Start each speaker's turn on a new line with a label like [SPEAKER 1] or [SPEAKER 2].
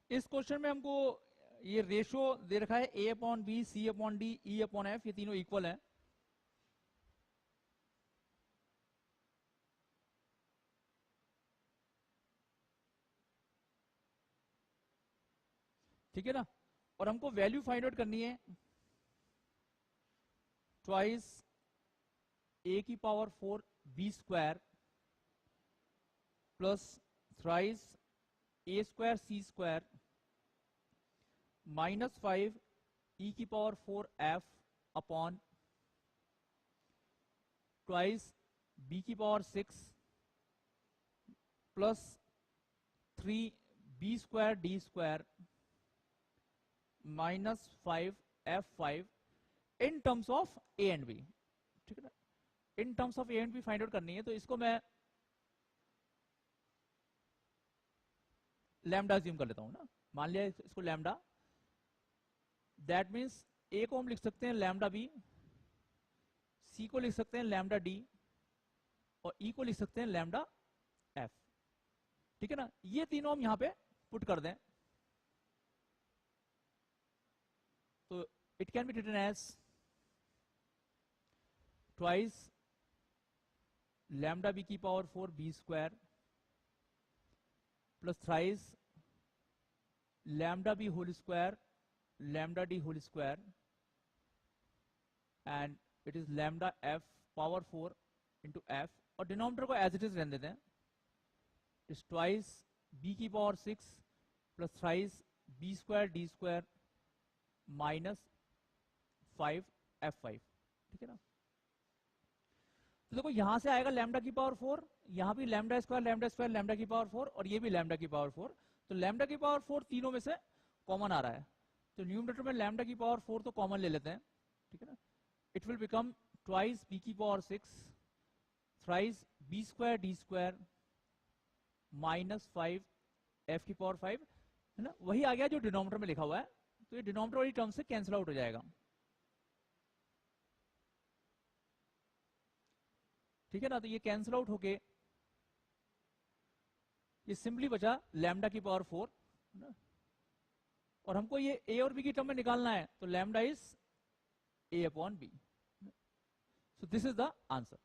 [SPEAKER 1] इस क्वेश्चन में हमको ये रेशो दे रखा है A upon B, C upon D, E upon F, ये तीनों इक्वल है। ठीक है ना, और हमको वैल्यू फाइंड आउट करनी है ट्वाइस ए की power 4 b square plus thrice a square c square -5 e की power 4 f upon twice b की power 6 plus 3 b square d square -5 F5 in terms of a and b. ठीक है ना, in terms of a and b find out करनी है, तो इसको मैं लैम्डा ज्यूम कर लेता हूं ना, मान लिया इसको लैम्डा। दैट मीन्स ए को हम लिख सकते हैं लैम्डा बी, सी को लिख सकते हैं लैम्डा डी, और ई को लिख सकते हैं लैम्डा एफ। ठीक है ना, ये तीनों हम यहां पे पुट कर दें तो it can be written as twice lambda b की power 4 b square plus thrice lambda b whole square lambda d whole square and it is lambda f power 4 into f, और डिनोमिनेटर को as it is रहने देते हैं। Is twice b की power 6 plus thrice b square d square -5 F5। ठीक है ना, तो देखो यहां से आएगा लैम्डा की पावर 4, यहां भी लैम्डा स्क्वायर लैम्डा की पावर 4, और ये भी लैम्डा की पावर 4। तो लैम्डा की पावर 4 तीनों में से कॉमन आ रहा है, तो न्यूमरेटर में लैम्डा की पावर 4 तो कॉमन ले लेते हैं। ठीक है ना, it will become twice b की power 6 thrice b square d square -5 F की पावर 5, है ना, वही आ गया जो डिनोमिनेटर में लिखा हुआ है, तो ये डिनोमिनेटर वाली टर्म से कैंसिल आउट हो जाएगा। ठीक है ना, तो ये कैंसिल आउट होके ये सिंपली बचा लैम्डा की पावर 4 ना, और हमको ये ए और बी की टर्म में निकालना है, तो lambda is a upon b. So this is the answer.